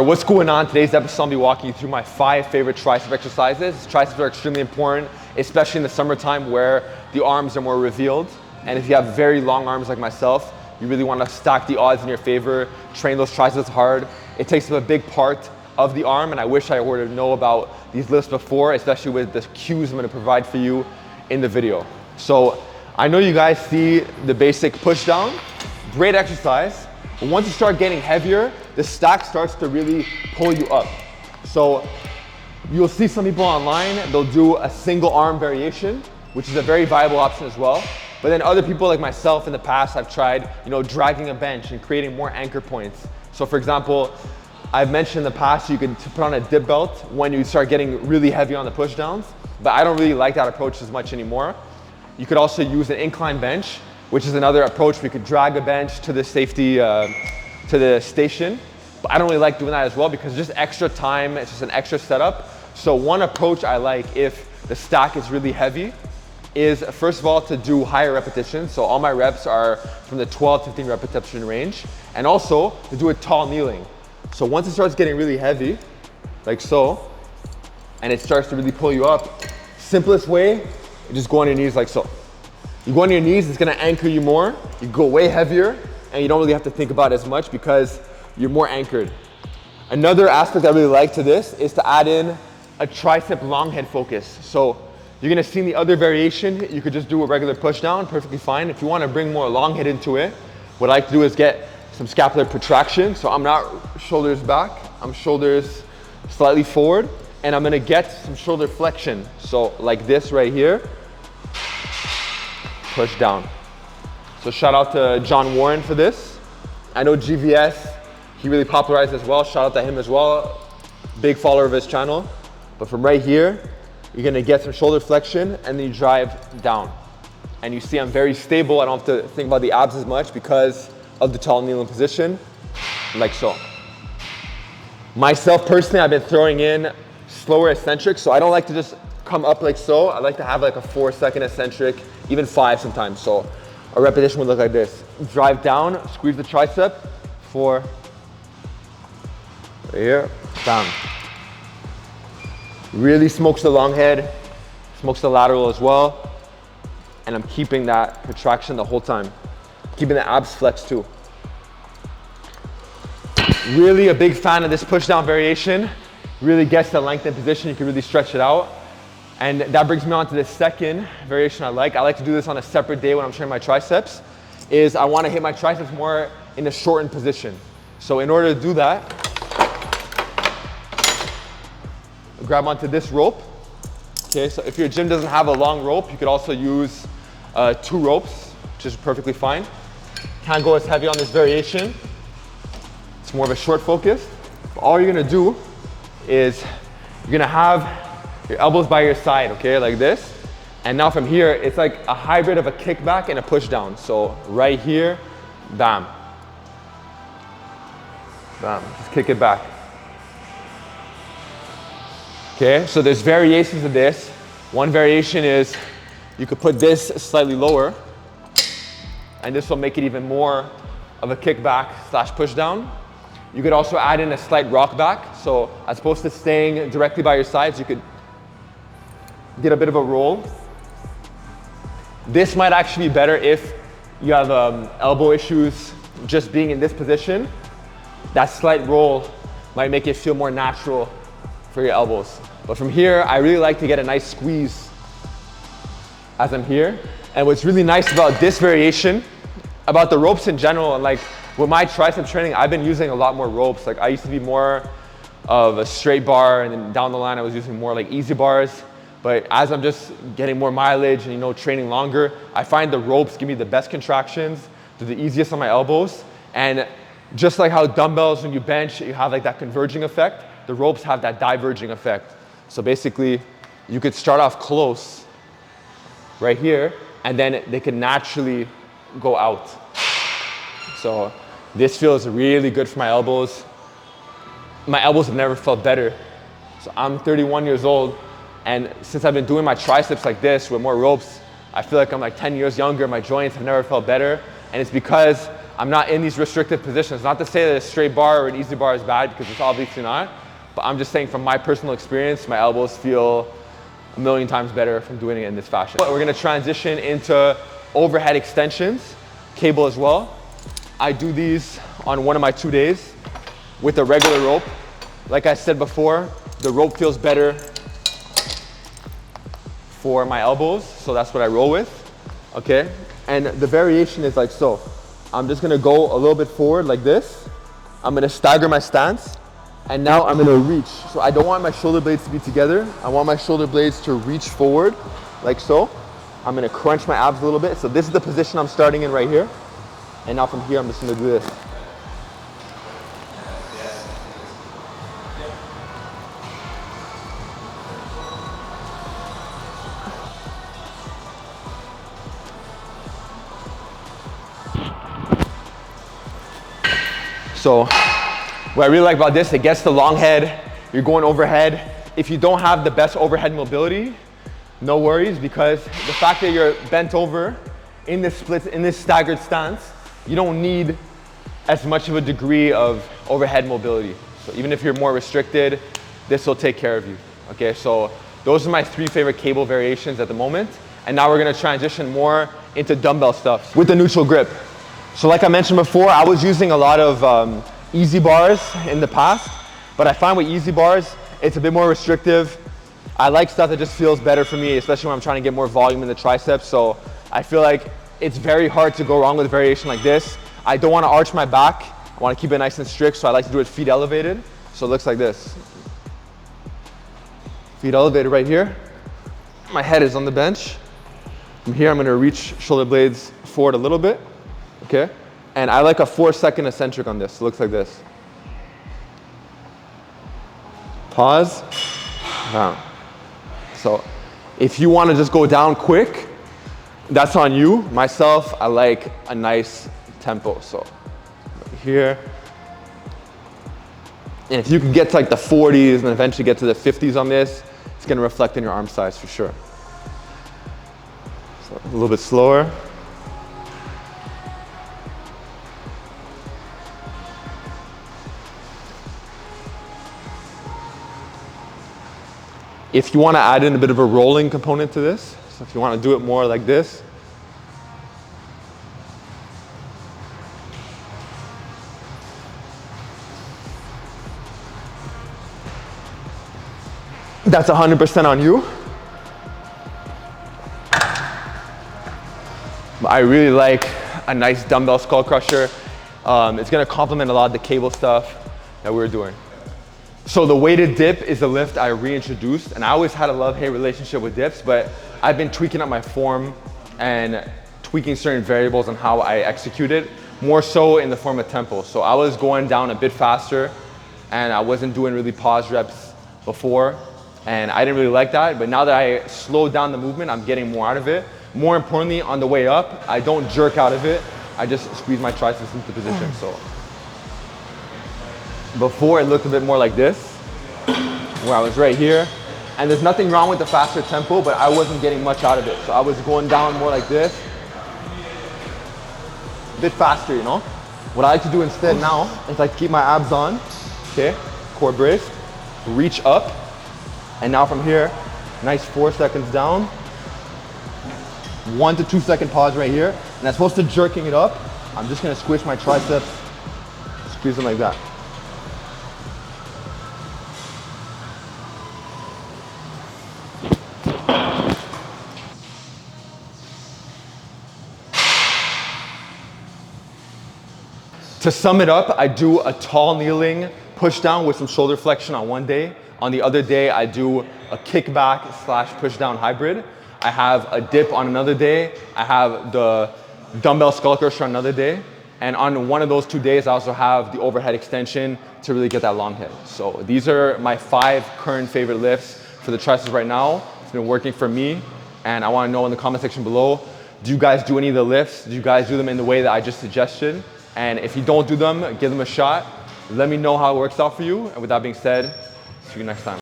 What's going on? Today's episode, I'll be walking you through my 5 favorite tricep exercises. Triceps are extremely important, especially in the summertime where the arms are more revealed. And if you have very long arms like myself, you really want to stack the odds in your favor, train those triceps hard. It takes up a big part of the arm, and I wish I were to know about these lifts before, especially with the cues I'm going to provide for you in the video. So I know you guys see the basic push down, great exercise. But once you start getting heavier, the stack starts to really pull you up. So you'll see some people online, they'll do a single arm variation, which is a very viable option as well. But then other people like myself in the past, I've tried, dragging a bench and creating more anchor points. So for example, I've mentioned in the past you could put on a dip belt when you start getting really heavy on the push downs, but I don't really like that approach as much anymore. You could also use an incline bench, which is another approach. We could drag a bench to the safety, to the station. But I don't really like doing that as well because it's just extra time, it's just an extra setup. So one approach I like if the stack is really heavy is first of all to do higher repetitions. So all my reps are from the 12 to 15 repetition range. And also to do a tall kneeling. So once it starts getting really heavy, like so, and it starts to really pull you up, simplest way, you just go on your knees like so. You go on your knees, it's gonna anchor you more. You go way heavier, and you don't really have to think about it as much because you're more anchored. Another aspect I really like to this is to add in a tricep long head focus. So you're gonna see in the other variation, you could just do a regular push down, perfectly fine. If you wanna bring more long head into it, what I like to do is get some scapular protraction. So I'm not shoulders back, I'm shoulders slightly forward, and I'm gonna get some shoulder flexion. So like this right here. Push down. So shout out to John Warren for this. I know GVS, he really popularized as well. Shout out to him as well. Big follower of his channel. But from right here, you're gonna get some shoulder flexion and then you drive down. And you see I'm very stable. I don't have to think about the abs as much because of the tall kneeling position, like so. Myself personally, I've been throwing in slower eccentrics, so I don't like to just come up like so. I like to have like a 4-second eccentric, even 5 sometimes. So a repetition would look like this. Drive down, squeeze the tricep, 4, right here, down. Really smokes the long head, smokes the lateral as well. And I'm keeping that contraction the whole time. Keeping the abs flexed too. Really a big fan of this push down variation. Really gets the length in position, you can really stretch it out. And that brings me on to the second variation I like. I like to do this on a separate day when I'm training my triceps, is I want to hit my triceps more in a shortened position. So in order to do that, grab onto this rope. Okay, so if your gym doesn't have a long rope, you could also use 2 ropes, which is perfectly fine. Can't go as heavy on this variation. It's more of a short focus. But all you're gonna do is you're gonna have your elbows by your side, okay, like this. And now from here, it's like a hybrid of a kickback and a push down. So right here, bam. Bam, just kick it back. Okay, so there's variations of this. One variation is you could put this slightly lower, and this will make it even more of a kickback / push down. You could also add in a slight rock back. So as opposed to staying directly by your sides, you could get a bit of a roll. This might actually be better if you have elbow issues just being in this position. That slight roll might make it feel more natural for your elbows. But from here, I really like to get a nice squeeze as I'm here. And what's really nice about this variation, about the ropes in general, and like with my tricep training, I've been using a lot more ropes. Like I used to be more of a straight bar, and then down the line I was using more like easy bars. But as I'm just getting more mileage and training longer, I find the ropes give me the best contractions, they're the easiest on my elbows. And just like how dumbbells, when you bench, you have like that converging effect, the ropes have that diverging effect. So basically, you could start off close right here, and then they can naturally go out. So this feels really good for my elbows. My elbows have never felt better. So I'm 31 years old. And since I've been doing my triceps like this with more ropes, I feel like I'm like 10 years younger. My joints have never felt better. And it's because I'm not in these restrictive positions. Not to say that a straight bar or an easy bar is bad, because it's obviously not. But I'm just saying from my personal experience, my elbows feel a million times better from doing it in this fashion. But we're gonna transition into overhead extensions, cable as well. I do these on one of my 2 days with a regular rope. Like I said before, the rope feels better for my elbows, so that's what I roll with, okay? And the variation is like so. I'm just gonna go a little bit forward like this. I'm gonna stagger my stance, and now I'm gonna reach. So I don't want my shoulder blades to be together. I want my shoulder blades to reach forward, like so. I'm gonna crunch my abs a little bit. So this is the position I'm starting in right here. And now from here, I'm just gonna do this. So what I really like about this, it gets the long head, you're going overhead. If you don't have the best overhead mobility, no worries, because the fact that you're bent over in this split, in this staggered stance, you don't need as much of a degree of overhead mobility. So even if you're more restricted, this will take care of you. Okay, so those are my 3 favorite cable variations at the moment. And now we're gonna transition more into dumbbell stuff with the neutral grip. So like I mentioned before, I was using a lot of easy bars in the past, but I find with easy bars, it's a bit more restrictive. I like stuff that just feels better for me, especially when I'm trying to get more volume in the triceps. So I feel like it's very hard to go wrong with a variation like this. I don't want to arch my back. I want to keep it nice and strict, so I like to do it feet elevated. So it looks like this. Feet elevated right here. My head is on the bench. From here, I'm going to reach shoulder blades forward a little bit. Okay? And I like a 4-second eccentric on this. It looks like this. Pause. Down. So if you want to just go down quick, that's on you. Myself, I like a nice tempo. So here. And if you can get to like the 40s and eventually get to the 50s on this, it's going to reflect in your arm size for sure. So a little bit slower. If you want to add in a bit of a rolling component to this, so if you want to do it more like this, that's 100% on you. I really like a nice dumbbell skull crusher. It's going to complement a lot of the cable stuff that we're doing. So the weighted dip is a lift I reintroduced, and I always had a love-hate relationship with dips, but I've been tweaking up my form and tweaking certain variables on how I execute it, more so in the form of tempo. So I was going down a bit faster, and I wasn't doing really pause reps before, and I didn't really like that, but now that I slowed down the movement, I'm getting more out of it. More importantly, on the way up, I don't jerk out of it, I just squeeze my triceps into position. So before, it looked a bit more like this, where I was right here. And there's nothing wrong with the faster tempo, but I wasn't getting much out of it. So I was going down more like this, a bit faster, you know? What I like to do instead now is like keep my abs on, okay? Core braced, reach up, and now from here, nice 4 seconds down, 1 to 2 second pause right here. And as opposed to jerking it up, I'm just gonna squish my triceps, squeeze them like that. To sum it up, I do a tall kneeling push down with some shoulder flexion on one day. On the other day, I do a kickback slash push down hybrid. I have a dip on another day. I have the dumbbell skull crusher on another day. And on one of those 2 days, I also have the overhead extension to really get that long head. So these are my 5 current favorite lifts for the triceps right now. It's been working for me. And I want to know in the comment section below, do you guys do any of the lifts? Do you guys do them in the way that I just suggested? And if you don't do them, give them a shot. Let me know how it works out for you. And with that being said, see you next time.